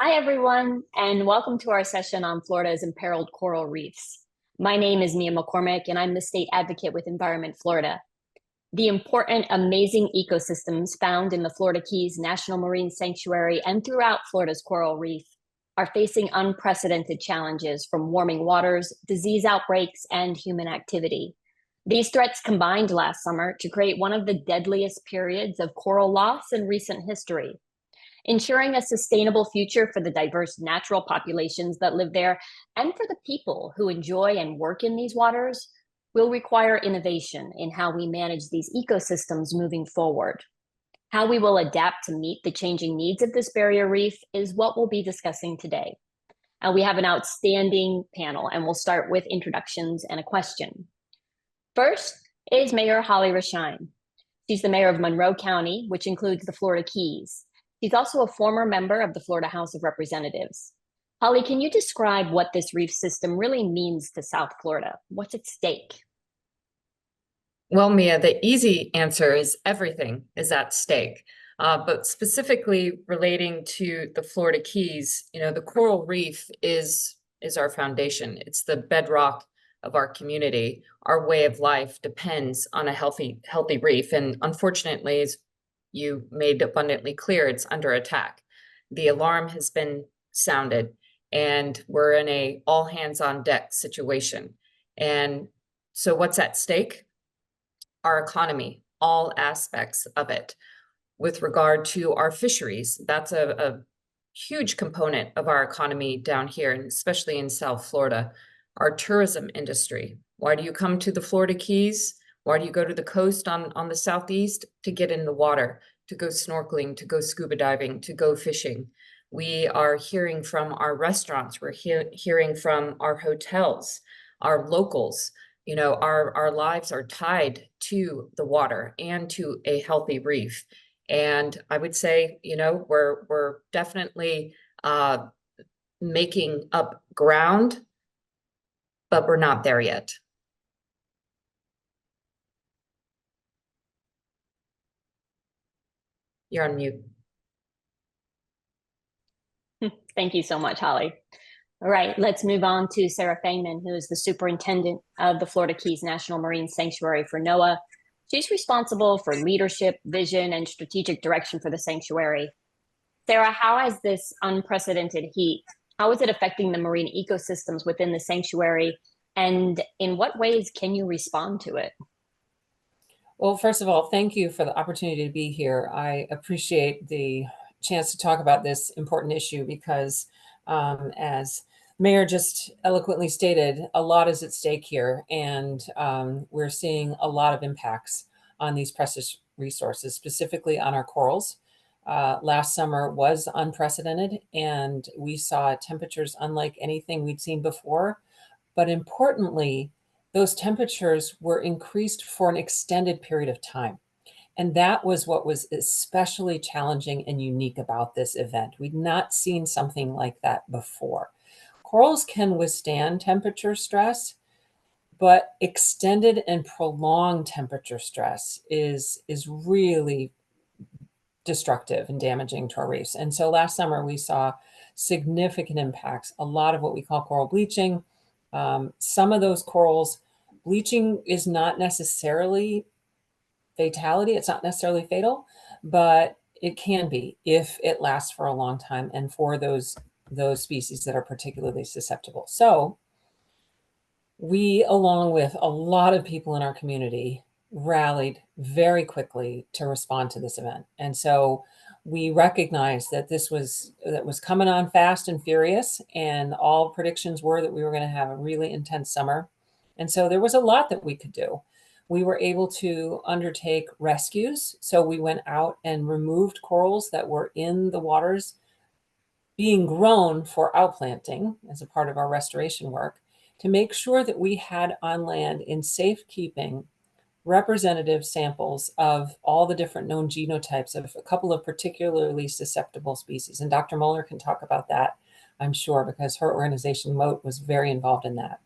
Hi, everyone, and welcome to our session on Florida's imperiled coral reefs. My name is Mia McCormick, and I'm the state advocate with Environment Florida. The important, amazing ecosystems found in the Florida Keys National Marine Sanctuary and throughout Florida's coral reef are facing unprecedented challenges from warming waters, disease outbreaks, and human activity. These threats combined last summer to create one of the deadliest periods of coral loss in recent history. Ensuring a sustainable future for the diverse natural populations that live there and for the people who enjoy and work in these waters will require innovation in how we manage these ecosystems moving forward. How we will adapt to meet the changing needs of this barrier reef is what we'll be discussing today. We have an outstanding panel, and we'll start with introductions and a question. First is Mayor Holly Rashine. She's the mayor of Monroe County, which includes the Florida Keys. She's also a former member of the Florida House of Representatives. Holly, can you describe what this reef system really means to South Florida? What's at stake? Well, Mia, the easy answer is everything is at stake. But specifically relating to the Florida Keys, the coral reef is our foundation. It's the bedrock of our community. Our way of life depends on a healthy reef. And unfortunately, as you made abundantly clear, it's under attack. The alarm has been sounded, and we're in a all hands on deck situation. And so what's at stake? Our economy, all aspects of it. With regard to our fisheries, that's a huge component of our economy down here, and especially in South Florida. Our tourism industry. Why do you come to the Florida Keys? Why do you go to the coast on the southeast? To get in the water, to go snorkeling, to go scuba diving, to go fishing. We are hearing from our restaurants. We're hearing from our hotels, our locals. Our lives are tied to the water and to a healthy reef. And I would say, we're definitely making up ground, but we're not there yet. You're on mute. Thank you so much, Holly. All right, let's move on to Sarah Fangman, who is the superintendent of the Florida Keys National Marine Sanctuary for NOAA. She's responsible for leadership, vision, and strategic direction for the sanctuary. Sarah, how has this unprecedented heat, how is it affecting the marine ecosystems within the sanctuary? And in what ways can you respond to it? Well, first of all, thank you for the opportunity to be here. I appreciate the chance to talk about this important issue because, as Mayor just eloquently stated, a lot is at stake here, and we're seeing a lot of impacts on these precious resources, specifically on our corals. Last summer was unprecedented, and we saw temperatures unlike anything we'd seen before. But importantly, those temperatures were increased for an extended period of time. And that was what was especially challenging and unique about this event. We'd not seen something like that before. Corals can withstand temperature stress, but extended and prolonged temperature stress is really destructive and damaging to our reefs. And so last summer we saw significant impacts, a lot of what we call coral bleaching. Some of those corals, bleaching is not necessarily fatality. It's not necessarily fatal, but it can be if it lasts for a long time and for those species that are particularly susceptible. So we, along with a lot of people in our community, rallied very quickly to respond to this event. And so we recognized that this was coming on fast and furious, and all predictions were that we were going to have a really intense summer. And so there was a lot that we could do. We were able to undertake rescues. So we went out and removed corals that were in the waters being grown for outplanting as a part of our restoration work, to make sure that we had on land in safekeeping representative samples of all the different known genotypes of a couple of particularly susceptible species. And Dr. Muller can talk about that, I'm sure, because her organization, Mote, was very involved in that.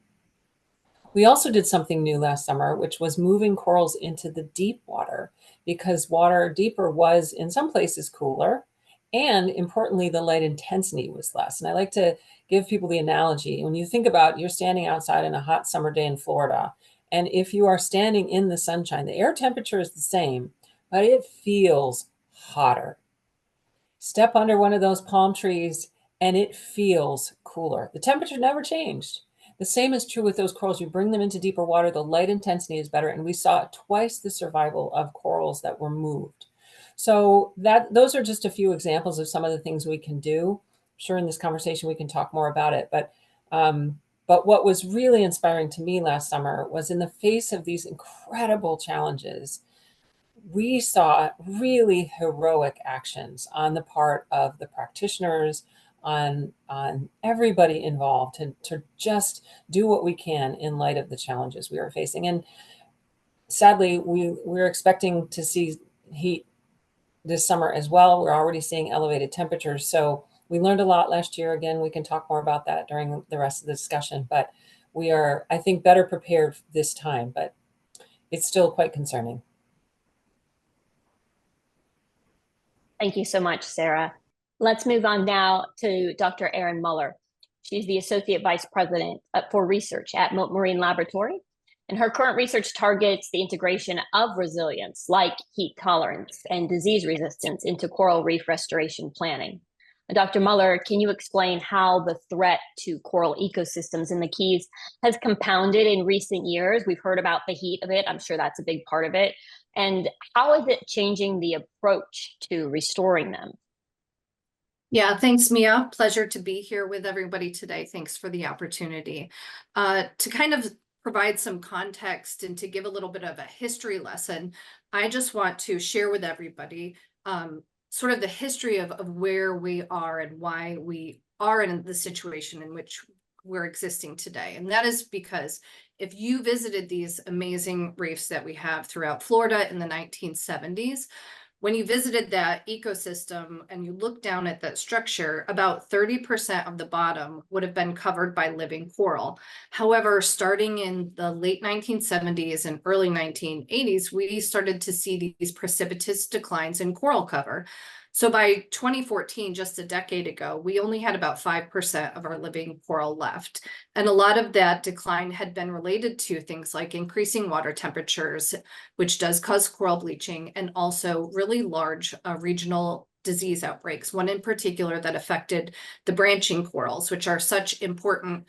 We also did something new last summer, which was moving corals into the deep water, because water deeper was in some places cooler And importantly, the light intensity was less. And I like to give people the analogy. When you think about you're standing outside in a hot summer day in Florida, and if you are standing in the sunshine, the air temperature is the same, but it feels hotter. Step under one of those palm trees and it feels cooler. The temperature never changed. The same is true with those corals. You bring them into deeper water, the light intensity is better. And we saw twice the survival of corals that were moved. So those are just a few examples of some of the things we can do. I'm sure in this conversation we can talk more about it. But what was really inspiring to me last summer was in the face of these incredible challenges, we saw really heroic actions on the part of the practitioners, on everybody involved to just do what we can in light of the challenges we are facing. And sadly, we're expecting to see heat this summer as well. We're already seeing elevated temperatures. So we learned a lot last year. Again, we can talk more about that during the rest of the discussion, but we are, I think, better prepared this time, but it's still quite concerning. Thank you so much, Sarah. Let's move on now to Dr. Erinn Muller. She's the Associate Vice President for Research at Mote Marine Laboratory, and her current research targets the integration of resilience, like heat tolerance and disease resistance, into coral reef restoration planning. Dr. Muller, can you explain how the threat to coral ecosystems in the Keys has compounded in recent years? We've heard about the heat of it. I'm sure that's a big part of it. And how is it changing the approach to restoring them? Yeah, thanks, Mia. Pleasure to be here with everybody today. Thanks for the opportunity. To kind of provide some context and to give a little bit of a history lesson, I just want to share with everybody sort of the history of where we are and why we are in the situation in which we're existing today. And that is because if you visited these amazing reefs that we have throughout Florida in the 1970s, when you visited that ecosystem and you look down at that structure, about 30% of the bottom would have been covered by living coral. However, starting in the late 1970s and early 1980s, we started to see these precipitous declines in coral cover. So by 2014, just a decade ago, we only had about 5% of our living coral left. And a lot of that decline had been related to things like increasing water temperatures, which does cause coral bleaching, and also really large regional disease outbreaks, one in particular that affected the branching corals, which are such important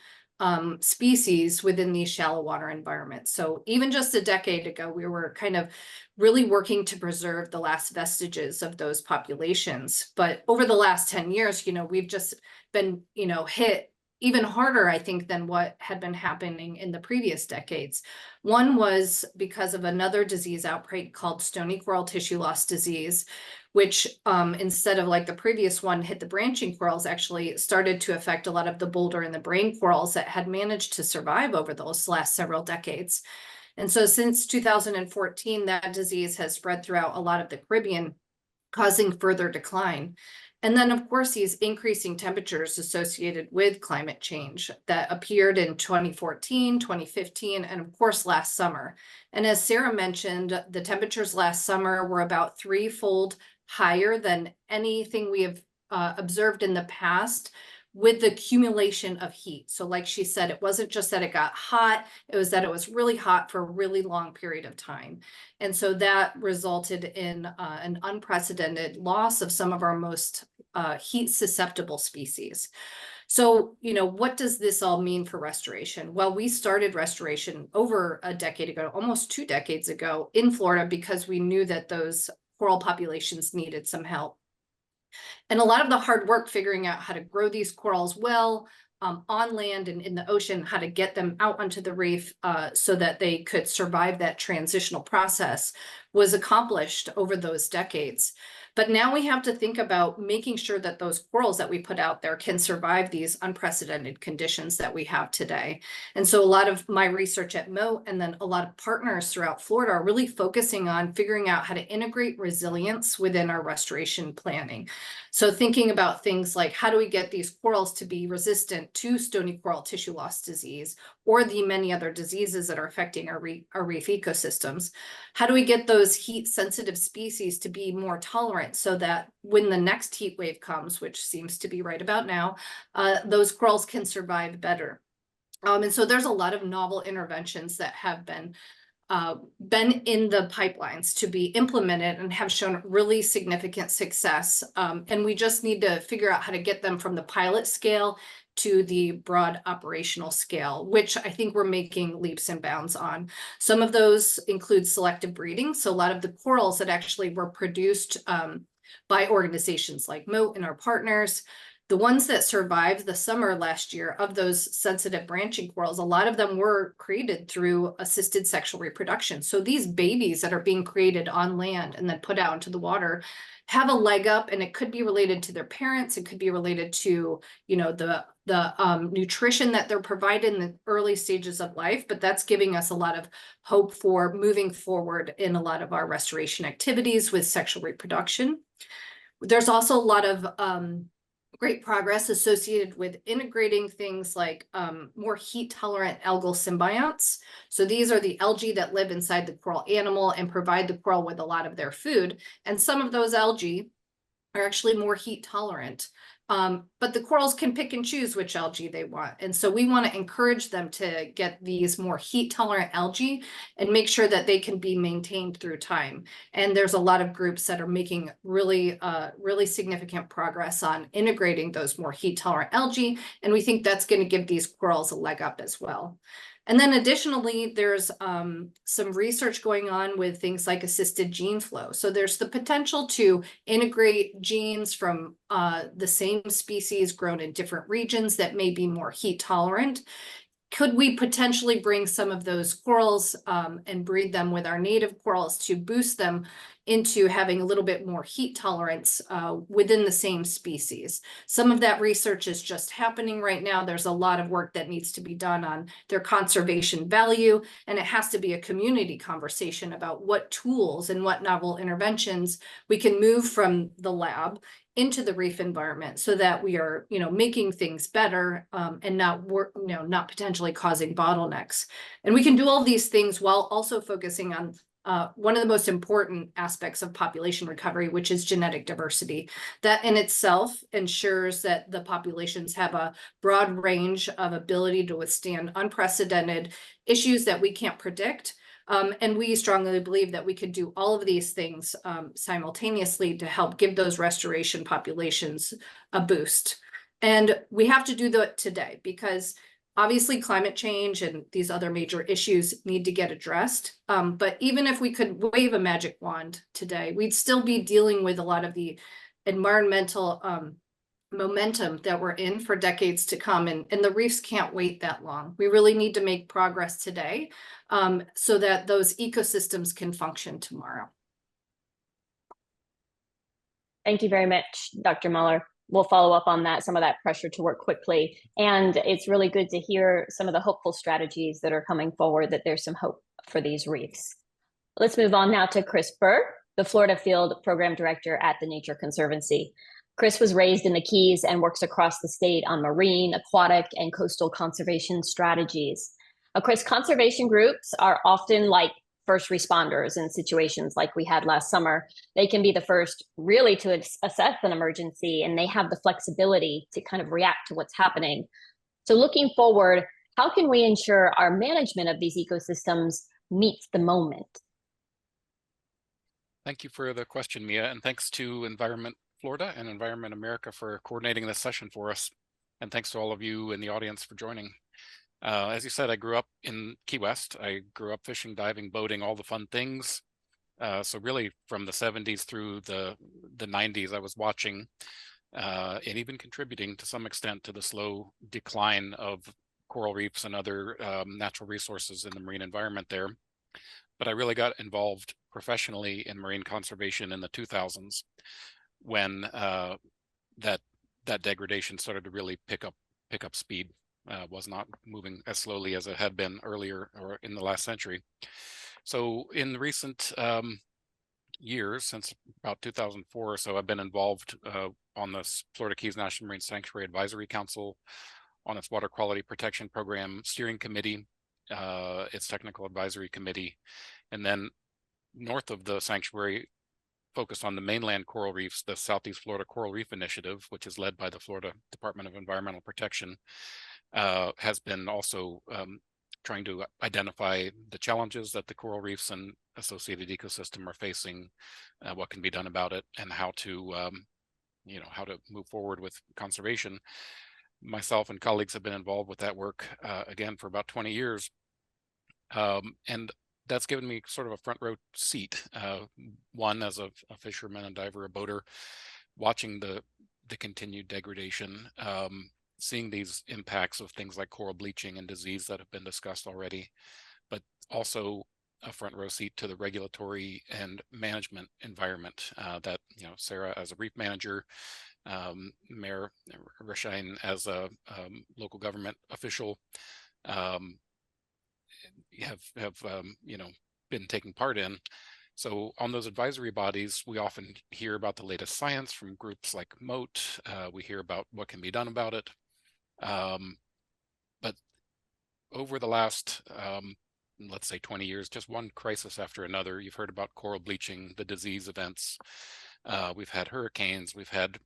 species within these shallow water environments. So even just a decade ago, we were kind of really working to preserve the last vestiges of those populations. But over the last 10 years, we've just been, hit even harder, I think, than what had been happening in the previous decades. One was because of another disease outbreak called stony coral tissue loss disease, which instead of like the previous one hit the branching corals, actually started to affect a lot of the boulder and the brain corals that had managed to survive over those last several decades. And so since 2014, that disease has spread throughout a lot of the Caribbean, causing further decline. And then, of course, these increasing temperatures associated with climate change that appeared in 2014, 2015, and of course, last summer. And as Sarah mentioned, the temperatures last summer were about threefold higher than anything we have observed in the past, with the accumulation of heat. So like she said, it wasn't just that it got hot, it was that it was really hot for a really long period of time. And so that resulted in an unprecedented loss of some of our most heat susceptible species. So, what does this all mean for restoration? Well, we started restoration over a decade ago, almost 2 decades ago in Florida, because we knew that those coral populations needed some help. And a lot of the hard work figuring out how to grow these corals well on land and in the ocean, how to get them out onto the reef so that they could survive that transitional process was accomplished over those decades. But now we have to think about making sure that those corals that we put out there can survive these unprecedented conditions that we have today. And so a lot of my research at Mote and then a lot of partners throughout Florida are really focusing on figuring out how to integrate resilience within our restoration planning. So thinking about things like, how do we get these corals to be resistant to stony coral tissue loss disease or the many other diseases that are affecting our reef ecosystems? How do we get those heat sensitive species to be more tolerant tolerant so that when the next heat wave comes, which seems to be right about now, those corals can survive better. And so there's a lot of novel interventions that have been in the pipelines to be implemented and have shown really significant success. And we just need to figure out how to get them from the pilot scale to the broad operational scale, which I think we're making leaps and bounds on. Some of those include selective breeding. So a lot of the corals that actually were produced by organizations like Mote and our partners, the ones that survived the summer last year of those sensitive branching corals, a lot of them were created through assisted sexual reproduction. So these babies that are being created on land and then put out into the water have a leg up, and it could be related to their parents. It could be related to, you know, the nutrition that they're provided in the early stages of life, but that's giving us a lot of hope for moving forward in a lot of our restoration activities with sexual reproduction. There's also a lot of great progress associated with integrating things like more heat-tolerant algal symbionts. So these are the algae that live inside the coral animal and provide the coral with a lot of their food. And some of those algae are actually more heat-tolerant. But the corals can pick and choose which algae they want. And so we want to encourage them to get these more heat-tolerant algae and make sure that they can be maintained through time. And there's a lot of groups that are making really significant progress on integrating those more heat-tolerant algae. And we think that's going to give these corals a leg up as well. And then additionally, there's some research going on with things like assisted gene flow. So there's the potential to integrate genes from the same species grown in different regions that may be more heat tolerant. Could we potentially bring some of those corals and breed them with our native corals to boost them into having a little bit more heat tolerance within the same species? Some of that research is just happening right now. There's a lot of work that needs to be done on their conservation value, and it has to be a community conversation about what tools and what novel interventions we can move from the lab into the reef environment so that we are, you know, making things better and not potentially causing bottlenecks. And we can do all these things while also focusing on one of the most important aspects of population recovery, which is genetic diversity. That in itself ensures that the populations have a broad range of ability to withstand unprecedented issues that we can't predict. And we strongly believe that we could do all of these things simultaneously to help give those restoration populations a boost. And we have to do that today because obviously climate change and these other major issues need to get addressed. But even if we could wave a magic wand today, we'd still be dealing with a lot of the environmental momentum that we're in for decades to come, and the reefs can't wait that long. We really need to make progress today so that those ecosystems can function tomorrow. Thank you very much, Dr. Muller. We'll follow up on that, some of that pressure to work quickly. And it's really good to hear some of the hopeful strategies that are coming forward, that there's some hope for these reefs. Let's move on now to Chris Bergh, the Florida Field Program Director at the Nature Conservancy. Chris was raised in the Keys and works across the state on marine, aquatic, and coastal conservation strategies. Chris, conservation groups are often like first responders in situations like we had last summer. They can be the first really to assess an emergency, and they have the flexibility to kind of react to what's happening. So looking forward, how can we ensure our management of these ecosystems meets the moment? Thank you for the question, Mia, and thanks to Environment Florida and Environment America for coordinating this session for us. And thanks to all of you in the audience for joining. As you said, I grew up in Key West. I grew up fishing, diving, boating, all the fun things. So really from the 70s through the 90s, I was watching and even contributing to some extent to the slow decline of coral reefs and other natural resources in the marine environment there. But I really got involved professionally in marine conservation in the 2000s when that degradation started to really pick up speed. Was not moving as slowly as it had been earlier or in the last century. So in the recent years, since about 2004 or so, I've been involved on the Florida Keys National Marine Sanctuary Advisory Council, on its Water Quality Protection Program Steering Committee, its Technical Advisory Committee, and then north of the sanctuary, focus on the mainland coral reefs, the Southeast Florida Coral Reef Initiative, which is led by the Florida Department of Environmental Protection, has been also trying to identify the challenges that the coral reefs and associated ecosystem are facing, what can be done about it, and how to how to move forward with conservation. Myself and colleagues have been involved with that work again for about 20 years, and that's given me sort of a front row seat. One, as a fisherman and diver, a boater, watching the continued degradation, seeing these impacts of things like coral bleaching and disease that have been discussed already, but also a front row seat to the regulatory and management environment that, Sarah as a reef manager, Mayor Erinn as a local government official, have been taking part in. So on those advisory bodies, we often hear about the latest science from groups like Mote. We hear about what can be done about it. But over the last, let's say 20 years, just one crisis after another. You've heard about coral bleaching, the disease events. We've had hurricanes. We've had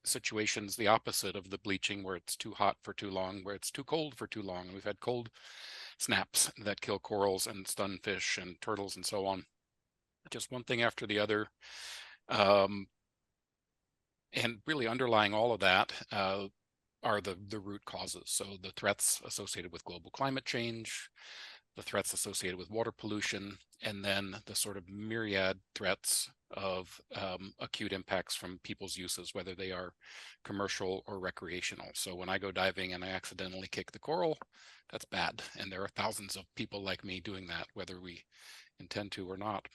situations the opposite of the bleaching, where it's too hot for too long, where it's too cold for too long. We've had cold snaps that kill corals and stun fish and turtles and so on. Just one thing after the other. And really underlying all of that are the root causes. So the threats associated with global climate change, the threats associated with water pollution, and then the sort of myriad threats of acute impacts from people's uses, whether they are commercial or recreational. So when I go diving and I accidentally kick the coral, that's bad. And there are thousands of people like me doing that, whether we intend to or not.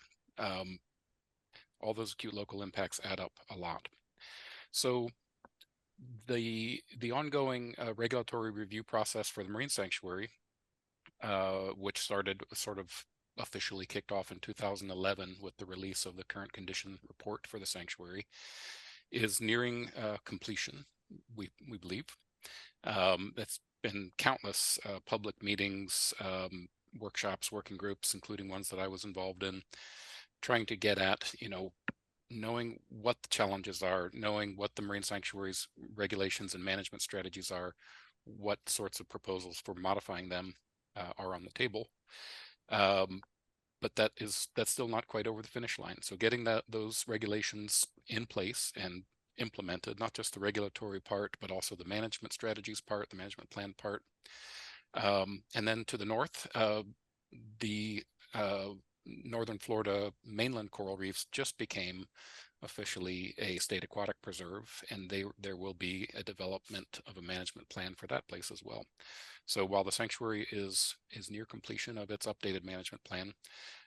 All those acute local impacts add up a lot. So the ongoing regulatory review process for the marine sanctuary, which started sort of officially kicked off in 2011 with the release of the current condition report for the sanctuary, is nearing completion, we believe. It's been countless public meetings, workshops, working groups, including ones that I was involved in, trying to get at, knowing what the challenges are, knowing what the marine sanctuary's regulations and management strategies are, what sorts of proposals for modifying them are on the table. But that's still not quite over the finish line. So getting those regulations in place and implemented, not just the regulatory part, but also the management strategies part, the management plan part. And then to the north, the Northern Florida mainland coral reefs just became officially a state aquatic preserve, and there will be a development of a management plan for that place as well. So while the sanctuary is near completion of its updated management plan,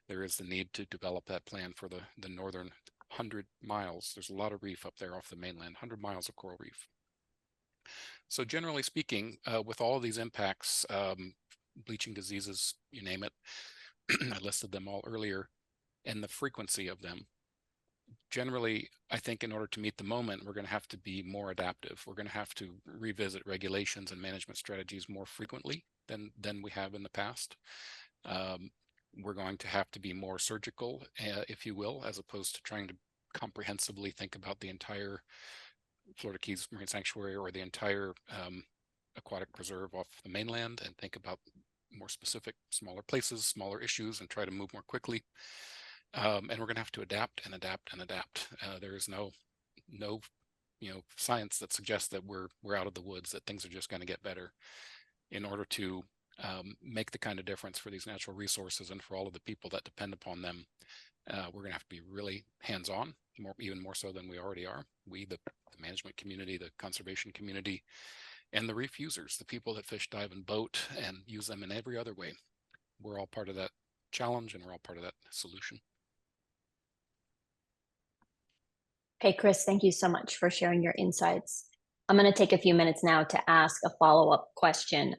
there is the need to develop that plan for the northern 100 miles. There's a lot of reef up there off the mainland, 100 miles of coral reef. So generally speaking, with all of these impacts, bleaching diseases, you name it, I listed them all earlier, and the frequency of them. Generally, I think in order to meet the moment, we're going to have to be more adaptive. We're going to have to revisit regulations and management strategies more frequently than we have in the past. We're going to have to be more surgical, if you will, as opposed to trying to comprehensively think about the entire Florida Keys Marine Sanctuary or the entire aquatic preserve off the mainland, and think about more specific, smaller places, smaller issues, and try to move more quickly. And we're going to have to adapt and adapt and adapt. There is no science that suggests that we're out of the woods, that things are just going to get better. In order to make the kind of difference for these natural resources and for all of the people that depend upon them, we're going to have to be really hands-on, even more so than we already are. We, the management community, the conservation community, and the reef users, the people that fish, dive, and boat, and use them in every other way. We're all part of that challenge, and we're all part of that solution. Okay, Chris, thank you so much for sharing your insights. I'm going to take a few minutes now to ask a follow-up question.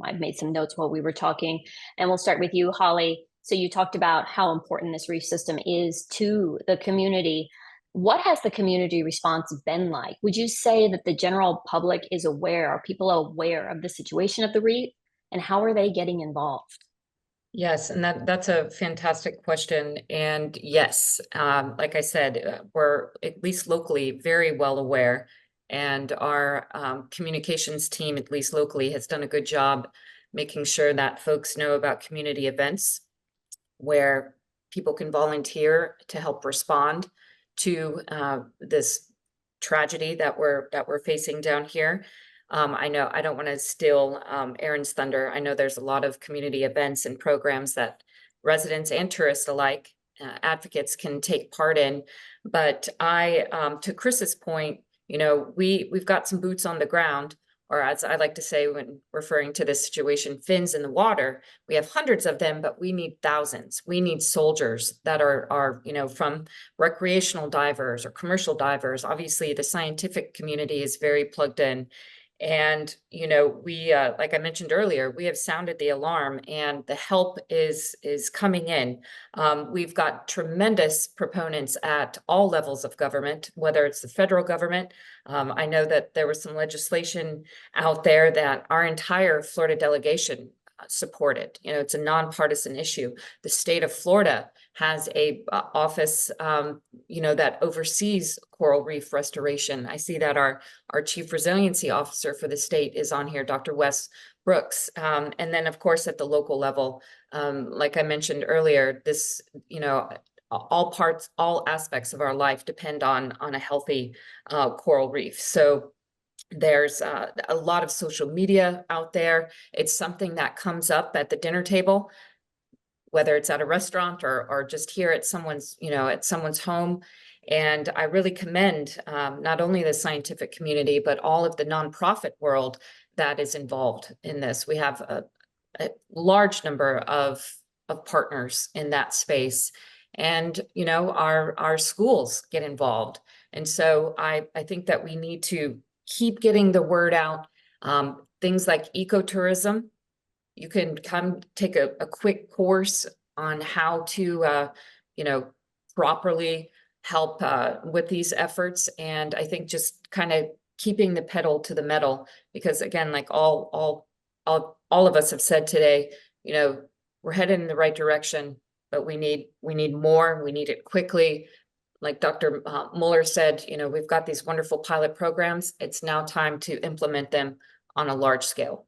I've made some notes while we were talking, and we'll start with you, Holly. So you talked about how important this reef system is to the community. What has the community response been like? Would you say that the general public is aware? Are people aware of the situation of the reef, and how are they getting involved? Yes, and that's a fantastic question. And yes, like I said, we're at least locally very well aware, and our communications team, at least locally, has done a good job making sure that folks know about community events where people can volunteer to help respond to this tragedy that we're facing down here. I know I don't want to steal Erinn's thunder. I know there's a lot of community events and programs that residents and tourists alike, advocates can take part in. But to Chris's point, you know, we've got some boots on the ground, or as I like to say when referring to this situation, fins in the water. We have hundreds of them, but we need thousands. We need soldiers that are, you know, from recreational divers or commercial divers. Obviously, the scientific community is very plugged in. And, you know, we, like I mentioned earlier, we have sounded the alarm and the help is coming in. We've got tremendous proponents at all levels of government, whether it's the federal government. I know that there was some legislation out there that our entire Florida delegation supported. You know, it's a nonpartisan issue. The state of Florida has a office, you know, that oversees coral reef restoration. I see that our chief resiliency officer for the state is on here, Dr. Wes Brooks. And then of course, at the local level, like I mentioned earlier, this, you know, all aspects of our life depend on a healthy coral reef. So there's a lot of social media out there. It's something that comes up at the dinner table, whether it's at a restaurant or just here at someone's, you know, at someone's home. And I really commend not only the scientific community, but all of the nonprofit world that is involved in this. We have a large number of partners in that space. And, you know, our schools get involved. And so I think that we need to keep getting the word out. Things like ecotourism. You can come take a quick course on how to, you know, properly help with these efforts. And I think just kind of keeping the pedal to the metal, because again, like all of us have said today, you know, we're headed in the right direction, but we need more. We need it quickly. Like Dr. Muller said, you know, we've got these wonderful pilot programs. It's now time to implement them on a large scale.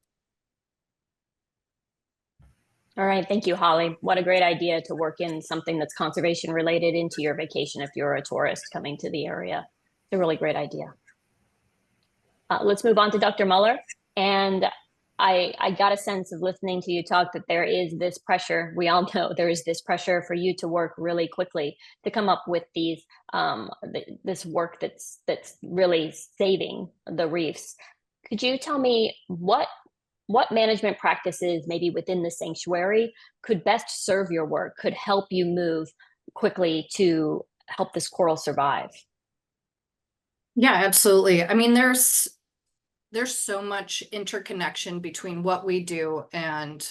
All right, thank you, Holly. What a great idea to work in something that's conservation related into your vacation if you're a tourist coming to the area. It's a really great idea. Let's move on to Dr. Muller. And I got a sense of listening to you talk that there is this pressure. We all know there is this pressure for you to work really quickly to come up with these this work that's really saving the reefs. Could you tell me what management practices maybe within the sanctuary could best serve your work, could help you move quickly to help this coral survive? Yeah, absolutely. I mean, there's so much interconnection between what we do and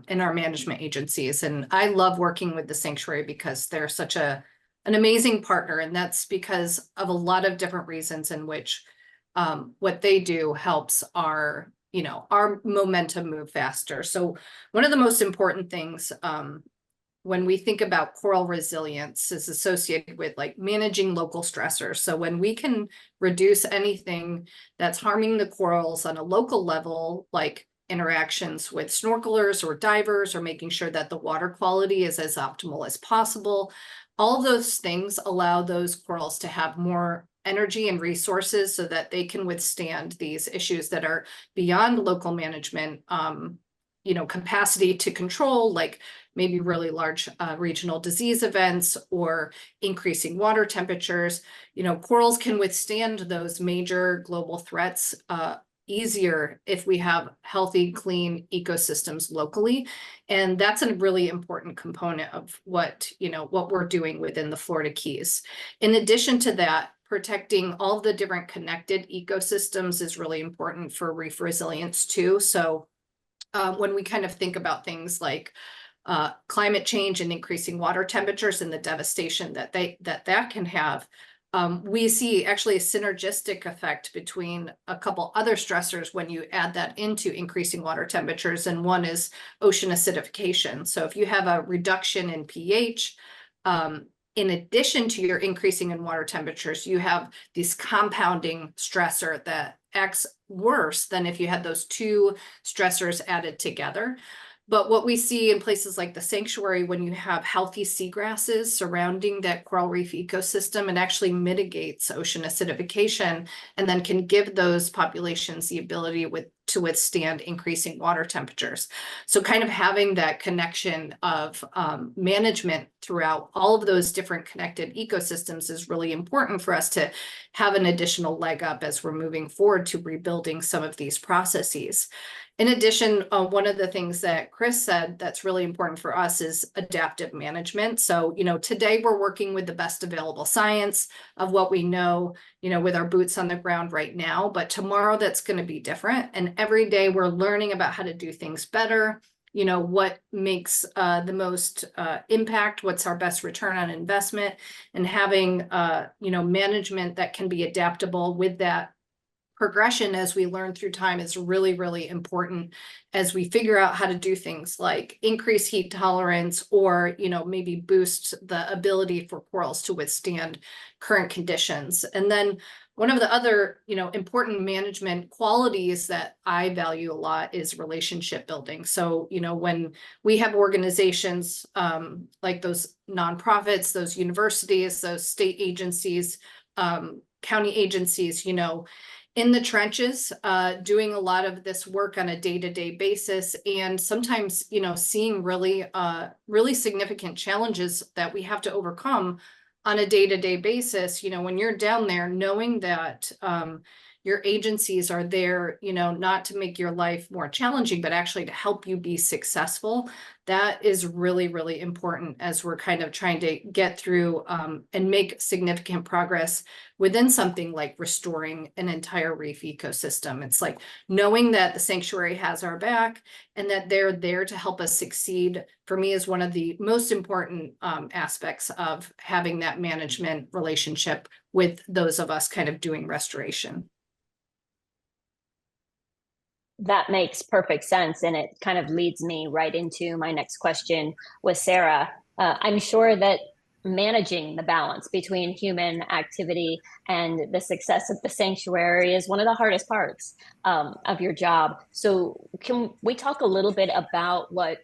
in our management agencies. And I love working with the sanctuary because they're such an amazing partner. And that's because of a lot of different reasons in which what they do helps our, you know, our momentum move faster. So one of the most important things when we think about coral resilience is associated with like managing local stressors. So when we can reduce anything that's harming the corals on a local level, like interactions with snorkelers or divers, or making sure that the water quality is as optimal as possible, all those things allow those corals to have more energy and resources so that they can withstand these issues that are beyond local management, you know, capacity to control, like maybe really large regional disease events or increasing water temperatures. You know, corals can withstand those major global threats easier if we have healthy, clean ecosystems locally. And that's a really important component of what, you know, what we're doing within the Florida Keys. In addition to that, protecting all the different connected ecosystems is really important for reef resilience too. So when we kind of think about things like climate change and increasing water temperatures and the devastation that that can have, we see actually a synergistic effect between a couple other stressors when you add that into increasing water temperatures, and one is ocean acidification. So if you have a reduction in pH, in addition to your increasing in water temperatures, you have this compounding stressor that acts worse than if you had those two stressors added together. But what we see in places like the Sanctuary, when you have healthy seagrasses surrounding that coral reef ecosystem, it actually mitigates ocean acidification and then can give those populations the ability to withstand increasing water temperatures. So kind of having that connection of management throughout all of those different connected ecosystems is really important for us to have an additional leg up as we're moving forward to rebuilding some of these processes. In addition, one of the things that Chris said that's really important for us is adaptive management. So, today we're working with the best available science of what we know, with our boots on the ground right now, but tomorrow that's going to be different. And every day we're learning about how to do things better, what makes the most impact, what's our best return on investment, and having, management that can be adaptable with that progression as we learn through time is really, really important as we figure out how to do things like increase heat tolerance or, maybe boost the ability for corals to withstand current conditions. And then one of the other, important management qualities that I value a lot is relationship building. So, when we have organizations like those nonprofits, those universities, those state agencies, county agencies, in the trenches, doing a lot of this work on a day-to-day basis, and sometimes, seeing really, really significant challenges that we have to overcome on a day-to-day basis. When you're down there, knowing that your agencies are there, not to make your life more challenging, but actually to help you be successful, that is really, really important as we're kind of trying to get through and make significant progress within something like restoring an entire reef ecosystem. It's like knowing that the Sanctuary has our back and that they're there to help us succeed, for me, is one of the most important aspects of having that management relationship with those of us kind of doing restoration. That makes perfect sense. And it kind of leads me right into my next question with Sarah. I'm sure that managing the balance between human activity and the success of the Sanctuary is one of the hardest parts of your job. So can we talk a little bit about what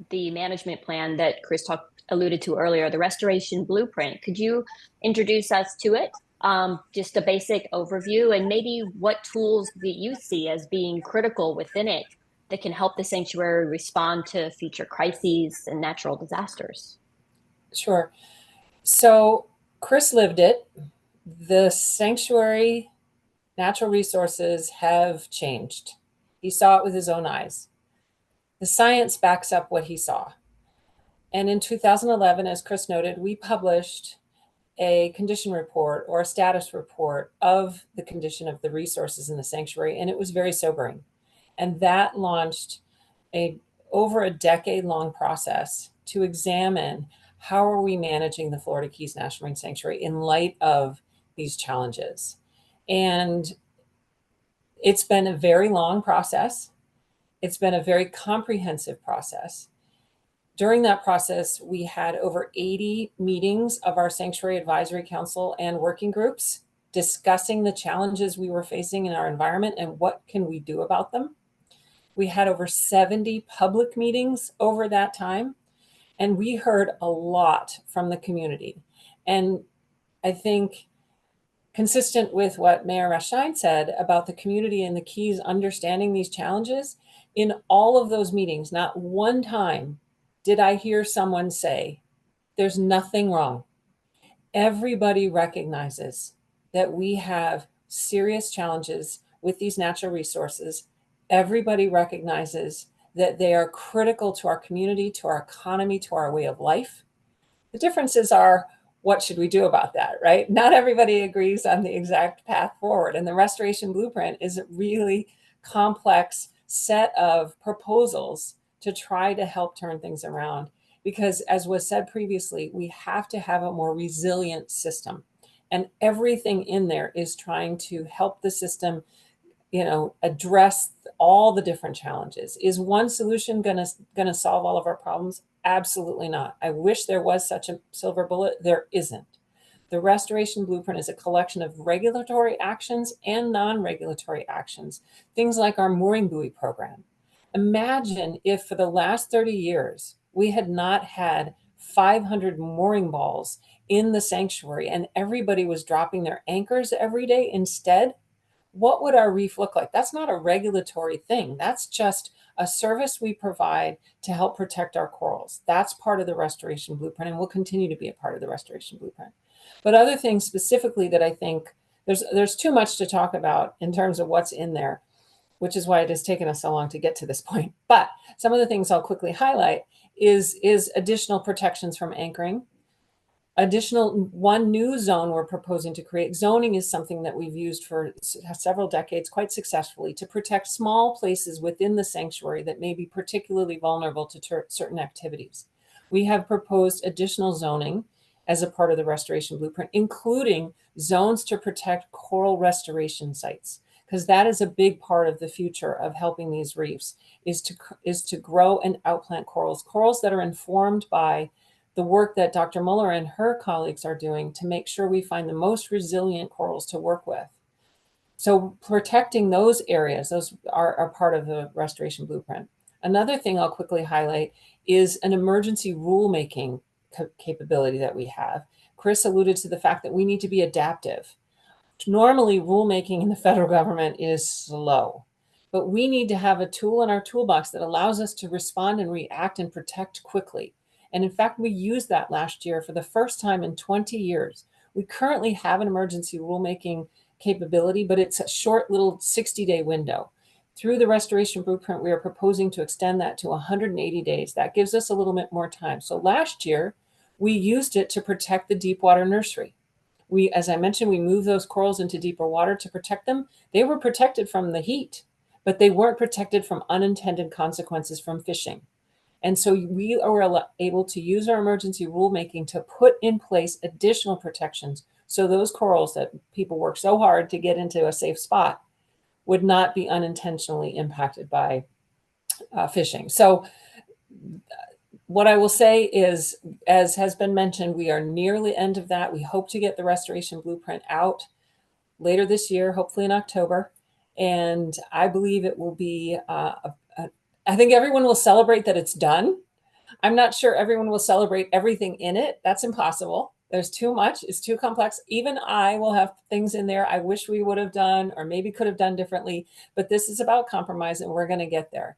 the management plan that Chris alluded to earlier, the restoration blueprint? Could you introduce us to it? Just a basic overview, and maybe what tools that you see as being critical within it that can help the Sanctuary respond to future crises and natural disasters. Sure. So Chris lived it. The Sanctuary natural resources have changed. He saw it with his own eyes. The science backs up what he saw. And in 2011, as Chris noted, we published a condition report or a status report of the condition of the resources in the Sanctuary, and it was very sobering. And that launched over a decade-long process to examine how are we managing the Florida Keys National Marine Sanctuary in light of these challenges. And it's been a very long process. It's been a very comprehensive process. During that process, we had over 80 meetings of our Sanctuary Advisory Council and working groups discussing the challenges we were facing in our environment and what can we do about them. We had over 70 public meetings over that time, and we heard a lot from the community. And I think consistent with what Mayor Rashine said about the community and the Keys understanding these challenges, in all of those meetings, not one time did I hear someone say, there's nothing wrong. Everybody recognizes that we have serious challenges with these natural resources. Everybody recognizes that they are critical to our community, to our economy, to our way of life. The differences are, what should we do about that, right? Not everybody agrees on the exact path forward. And the restoration blueprint is a really complex set of proposals to try to help turn things around. Because as was said previously, we have to have a more resilient system. And everything in there is trying to help the system, address all the different challenges. Is one solution gonna solve all of our problems? Absolutely not. I wish there was such a silver bullet. There isn't. The restoration blueprint is a collection of regulatory actions and non-regulatory actions, things like our mooring buoy program. Imagine if for the last 30 years, we had not had 500 mooring balls in the sanctuary and everybody was dropping their anchors every day instead. What would our reef look like? That's not a regulatory thing. That's just a service we provide to help protect our corals. That's part of the restoration blueprint and will continue to be a part of the restoration blueprint. But other things specifically that I think there's too much to talk about in terms of what's in there, which is why it has taken us so long to get to this point. But some of the things I'll quickly highlight is additional protections from anchoring. One new zone we're proposing to create. Zoning is something that we've used for several decades quite successfully to protect small places within the sanctuary that may be particularly vulnerable to certain activities. We have proposed additional zoning as a part of the restoration blueprint, including zones to protect coral restoration sites, because that is a big part of the future of helping these reefs, is to grow and outplant corals that are informed by the work that Dr. Muller and her colleagues are doing to make sure we find the most resilient corals to work with. So protecting those areas, those are part of the restoration blueprint. Another thing I'll quickly highlight is an emergency rulemaking capability that we have. Chris alluded to the fact that we need to be adaptive. Normally, rulemaking in the federal government is slow, but we need to have a tool in our toolbox that allows us to respond and react and protect quickly. And in fact, we used that last year for the first time in 20 years. We currently have an emergency rulemaking capability, but it's a short little 60-day window. Through the restoration blueprint, we are proposing to extend that to 180 days. That gives us a little bit more time. So last year, we used it to protect the deep water nursery. As I mentioned, we moved those corals into deeper water to protect them. They were protected from the heat, but they weren't protected from unintended consequences from fishing. And so we are able to use our emergency rulemaking to put in place additional protections so those corals that people work so hard to get into a safe spot would not be unintentionally impacted by fishing. So what I will say is, as has been mentioned, we are near the end of that. We hope to get the restoration blueprint out later this year, hopefully in October. And I believe it will be, I think everyone will celebrate that it's done. I'm not sure everyone will celebrate everything in it. That's impossible. There's too much. It's too complex. Even I will have things in there I wish we would have done or maybe could have done differently. But this is about compromise, and we're going to get there.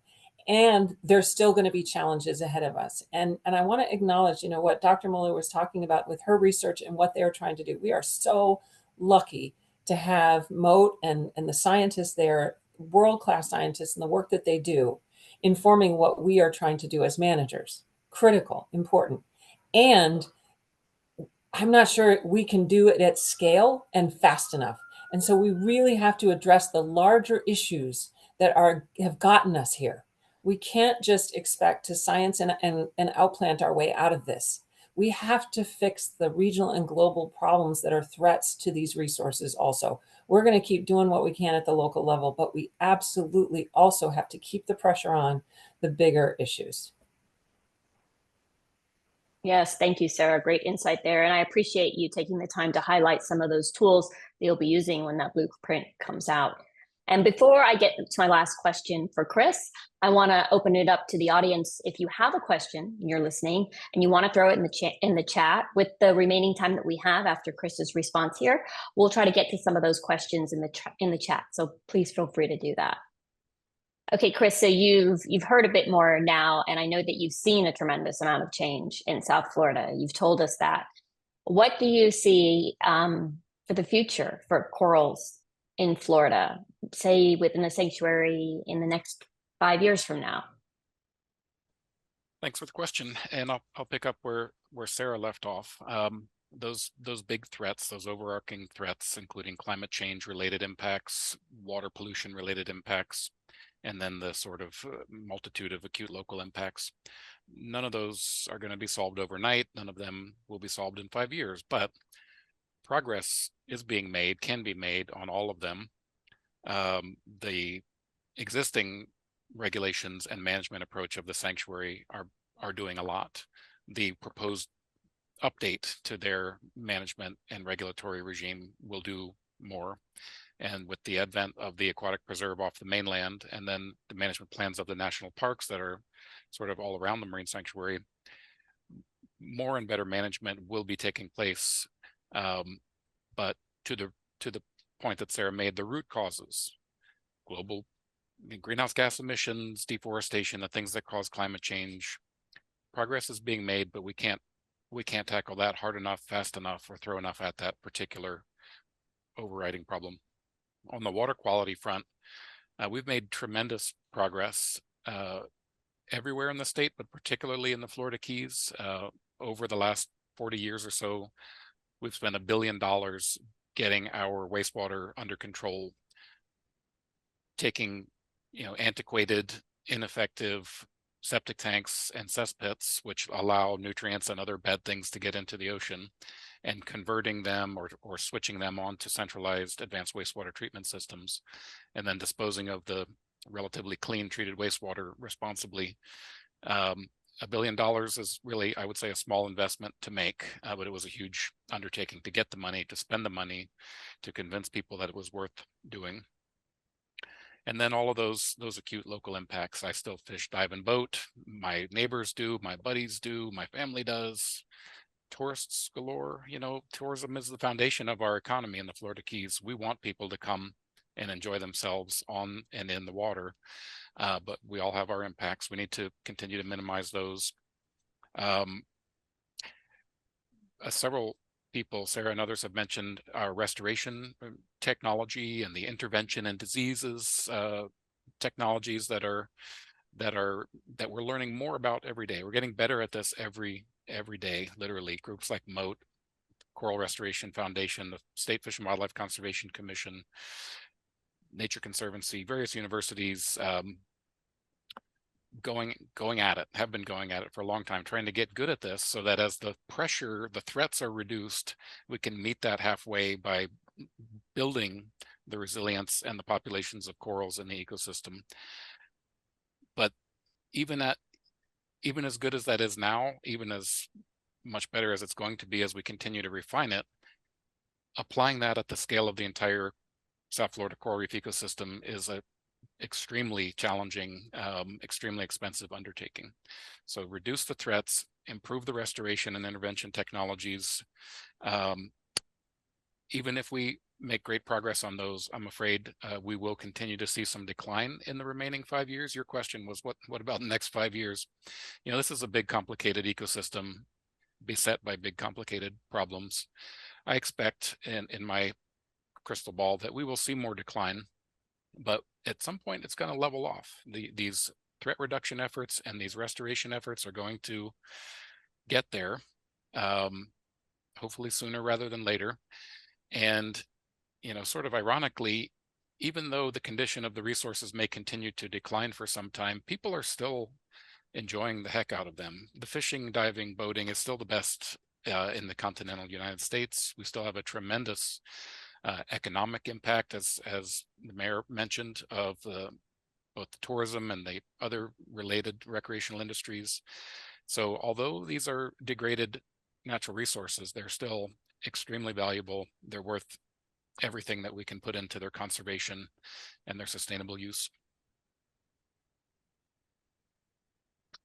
And there's still going to be challenges ahead of us. And I want to acknowledge, what Dr. Muller was talking about with her research and what they're trying to do. We are so lucky to have Mote and the scientists there, world-class scientists, and the work that they do, informing what we are trying to do as managers. Critical, important. And I'm not sure we can do it at scale and fast enough. And so we really have to address the larger issues that have gotten us here. We can't just expect to science and outplant our way out of this. We have to fix the regional and global problems that are threats to these resources also. We're going to keep doing what we can at the local level, but we absolutely also have to keep the pressure on the bigger issues. Yes, thank you, Sarah. Great insight there. And I appreciate you taking the time to highlight some of those tools that you'll be using when that blueprint comes out. And before I get to my last question for Chris, I want to open it up to the audience. If you have a question and you're listening and you want to throw it in the chat with the remaining time that we have after Chris's response here, we'll try to get to some of those questions in the chat. So please feel free to do that. Okay, Chris, so you've heard a bit more now, and I know that you've seen a tremendous amount of change in South Florida. You've told us that. What do you see for the future for corals in Florida, say within the sanctuary in the next 5 years from now? Thanks for the question, and I'll pick up where Sarah left off. Those big threats, those overarching threats, including climate change related impacts, water pollution related impacts, and then the sort of multitude of acute local impacts. None of those are going to be solved overnight. None of them will be solved in 5 years, but progress is being made, can be made on all of them. The existing regulations and management approach of the sanctuary are doing a lot. The proposed update to their management and regulatory regime will do more. And with the advent of the aquatic preserve off the mainland, and then the management plans of the national parks that are sort of all around the marine sanctuary, more and better management will be taking place. But to the point that Sarah made, the root causes, global greenhouse gas emissions, deforestation, the things that cause climate change, progress is being made, but we can't tackle that hard enough, fast enough, or throw enough at that particular overriding problem. On the water quality front, we've made tremendous progress everywhere in the state, but particularly in the Florida Keys. Over the last 40 years or so, we've spent $1 billion getting our wastewater under control, taking antiquated, ineffective septic tanks and cesspits, which allow nutrients and other bad things to get into the ocean, and converting them or switching them onto centralized advanced wastewater treatment systems, and then disposing of the relatively clean treated wastewater responsibly. $1 billion is really, I would say, a small investment to make, but it was a huge undertaking to get the money, to spend the money, to convince people that it was worth doing. And then all of those acute local impacts. I still fish, dive, and boat. My neighbors do, my buddies do, my family does. Tourists galore. Tourism is the foundation of our economy in the Florida Keys. We want people to come and enjoy themselves on and in the water. But we all have our impacts. We need to continue to minimize those. Several people, Sarah and others, have mentioned our restoration technology and the intervention in diseases technologies that we're learning more about every day. We're getting better at this every day, literally. Groups like Mote, Coral Restoration Foundation, the State Fish and Wildlife Conservation Commission, Nature Conservancy, various universities have been going at it for a long time, trying to get good at this, so that as the threats are reduced, we can meet that halfway by building the resilience and the populations of corals in the ecosystem. But even as good as that is now, even as much better as it's going to be as we continue to refine it, applying that at the scale of the entire South Florida coral reef ecosystem is a extremely challenging, extremely expensive undertaking. So reduce the threats, improve the restoration and intervention technologies. Even if we make great progress on those, I'm afraid we will continue to see some decline in the remaining 5 years. Your question was, what about the next 5 years? This is a big, complicated ecosystem beset by big, complicated problems. I expect in my crystal ball that we will see more decline, but at some point it's going to level off. These threat reduction efforts and these restoration efforts are going to get there, hopefully sooner rather than later. And sort of ironically, even though the condition of the resources may continue to decline for some time, people are still enjoying the heck out of them. The fishing, diving, boating is still the best in the continental United States. We still have a tremendous economic impact, as the mayor mentioned, of both the tourism and the other related recreational industries. So although these are degraded natural resources, they're still extremely valuable. They're worth everything that we can put into their conservation and their sustainable use.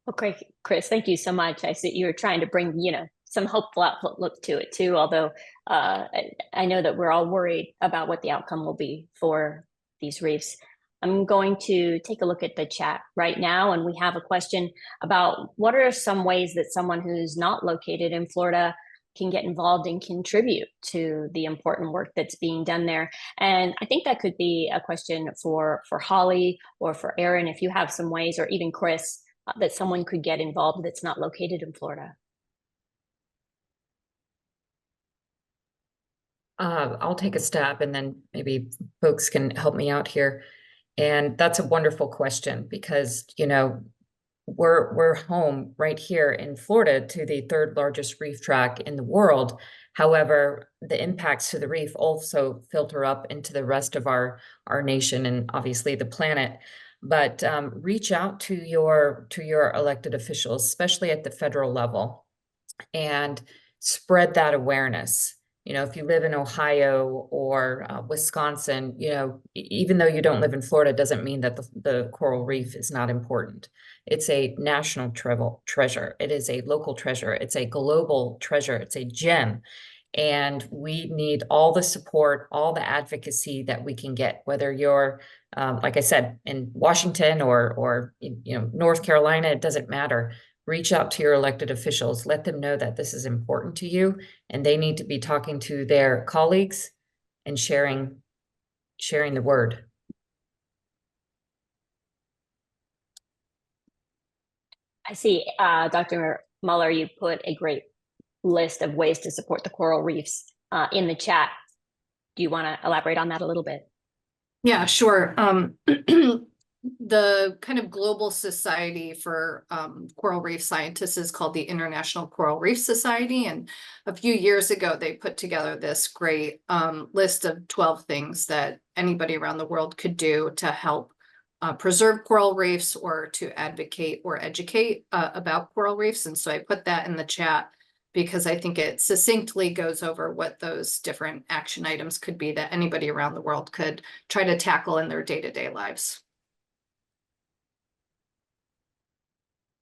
Okay, Chris, thank you so much. I see you're trying to bring, some hopeful outlook to it too, although I know that we're all worried about what the outcome will be for these reefs. I'm going to take a look at the chat right now, and we have a question about what are some ways that someone who's not located in Florida can get involved and contribute to the important work that's being done there. And I think that could be a question for Holly or for Erinn, if you have some ways, or even Chris, that someone could get involved that's not located in Florida. I'll take a stab, and then maybe folks can help me out here. And that's a wonderful question, because, we're home right here in Florida to the third largest reef tract in the world. However, the impacts to the reef also filter up into the rest of our nation and obviously the planet. But reach out to your elected officials, especially at the federal level, and spread that awareness. You know, if you live in Ohio or Wisconsin, you know, even though you don't live in Florida, doesn't mean that the coral reef is not important. It's a national treasure. It is a local treasure. It's a global treasure. It's a gem. And we need all the support, all the advocacy that we can get, whether you're, like I said, in Washington or you know, North Carolina, it doesn't matter. Reach out to your elected officials, let them know that this is important to you, and they need to be talking to their colleagues and sharing the word. I see, Dr. Muller, you put a great list of ways to support the coral reefs in the chat. Do you want to elaborate on that a little bit? Yeah, sure. The kind of global society for coral reef scientists is called the International Coral Reef Society. And a few years ago, they put together this great list of 12 things that anybody around the world could do to help preserve coral reefs or to advocate or educate about coral reefs. And so I put that in the chat because I think it succinctly goes over what those different action items could be that anybody around the world could try to tackle in their day-to-day lives.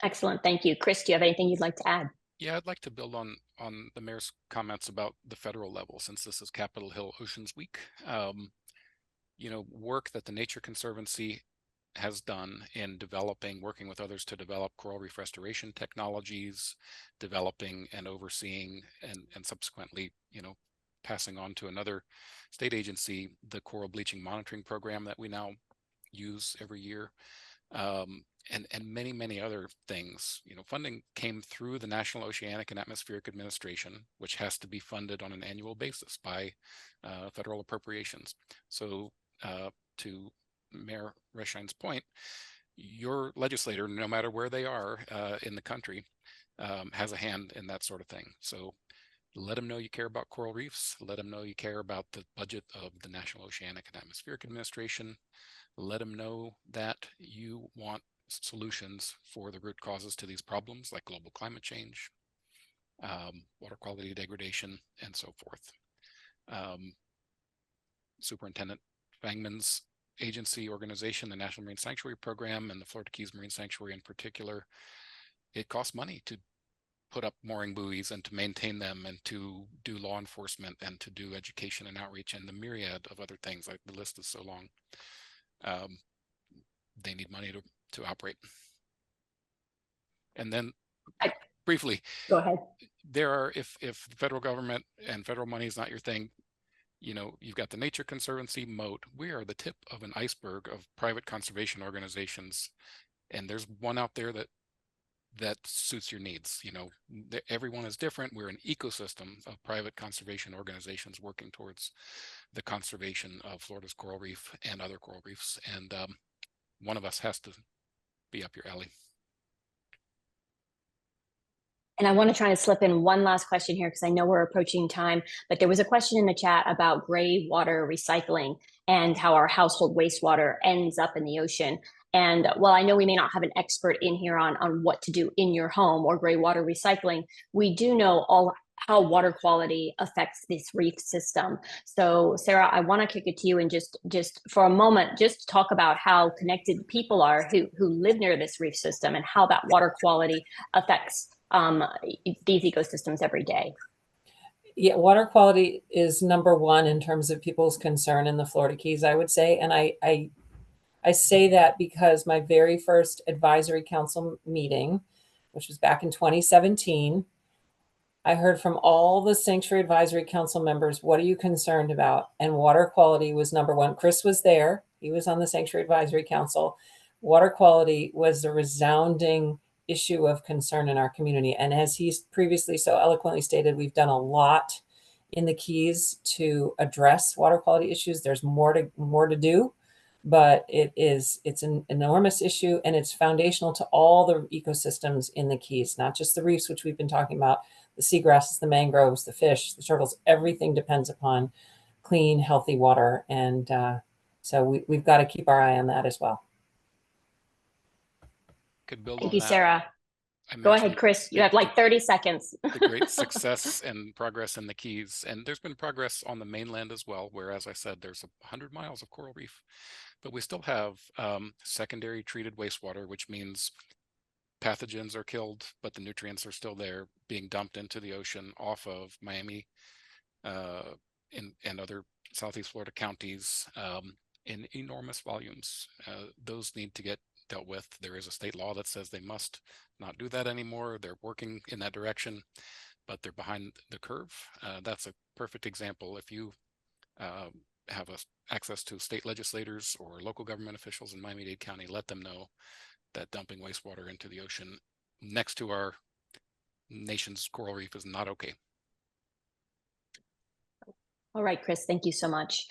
Excellent, thank you. Chris, do you have anything you'd like to add? Yeah, I'd like to build on the mayor's comments about the federal level, since this is Capitol Hill Oceans Week. You know, work that the Nature Conservancy has done in working with others to develop coral reef restoration technologies, developing and overseeing and subsequently, you know, passing on to another state agency, the coral bleaching monitoring program that we now use every year. And many, many other things. You know, funding came through the National Oceanic and Atmospheric Administration, which has to be funded on an annual basis by federal appropriations. So to Mayor Reshine's point, your legislator, no matter where they are in the country, has a hand in that sort of thing. So let them know you care about coral reefs. Let them know you care about the budget of the National Oceanic and Atmospheric Administration. Let them know that you want solutions for the root causes to these problems, like global climate change, water quality degradation, and so forth. Superintendent Fangman's agency organization, the National Marine Sanctuary Program, and the Florida Keys Marine Sanctuary in particular, it costs money to put up mooring buoys and to maintain them and to do law enforcement and to do education and outreach and the myriad of other things. Like, the list is so long. They need money to operate. And then briefly, go ahead. There are, if the federal government and federal money is not your thing, you know, you've got the Nature Conservancy, Mote. We are the tip of an iceberg of private conservation organizations, and there's one out there that suits your needs. You know, everyone is different. We're an ecosystem of private conservation organizations working towards the conservation of Florida's coral reef and other coral reefs, and one of us has to be up your alley. And I want to try to slip in one last question here because I know we're approaching time, but there was a question in the chat about gray water recycling and how our household wastewater ends up in the ocean. And while I know we may not have an expert in here on what to do in your home or gray water recycling, we do know how water quality affects this reef system. So Sarah, I want to kick it to you and just for a moment, just talk about how connected people are who live near this reef system and how that water quality affects these ecosystems every day. Yeah, water quality is number one in terms of people's concern in the Florida Keys, I would say. And I say that because my very first advisory council meeting, which was back in 2017, I heard from all the Sanctuary Advisory Council members, what are you concerned about? And water quality was number one. Chris was there. He was on the Sanctuary Advisory Council. Water quality was the resounding issue of concern in our community. And as he's previously so eloquently stated, we've done a lot in the Keys to address water quality issues. There's more to do. but it's an enormous issue, and it's foundational to all the ecosystems in the Keys, not just the reefs, which we've been talking about, the seagrasses, the mangroves, the fish, the turtles. Everything depends upon clean, healthy water, and so we've got to keep our eye on that as well. Could build Thank on you, that. Sarah. I Go ahead, mentioned Chris. You the- have like 30 seconds. the great success and progress in the Keys. And there's been progress on the mainland as well, where, as I said, there's 100 miles of coral reef. But we still have secondary treated wastewater, which means pathogens are killed, but the nutrients are still there, being dumped into the ocean off of Miami and other Southeast Florida counties in enormous volumes. Those need to get dealt with. There is a state law that says they must not do that anymore. They're working in that direction, but they're behind the curve. That's a perfect example. If you have access to state legislators or local government officials in Miami-Dade County, let them know that dumping wastewater into the ocean next to our nation's coral reef is not okay. All right, Chris, thank you so much.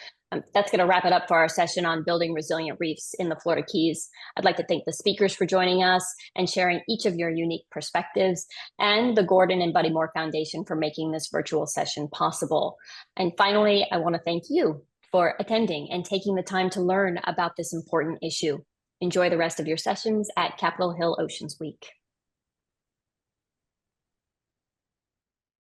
That's going to wrap it up for our session on building resilient reefs in the Florida Keys. I'd like to thank the speakers for joining us and sharing each of your unique perspectives, and the Gordon and Buddy Moore Foundation for making this virtual session possible. And finally, I want to thank you for attending and taking the time to learn about this important issue. Enjoy the rest of your sessions at Capitol Hill Oceans Week.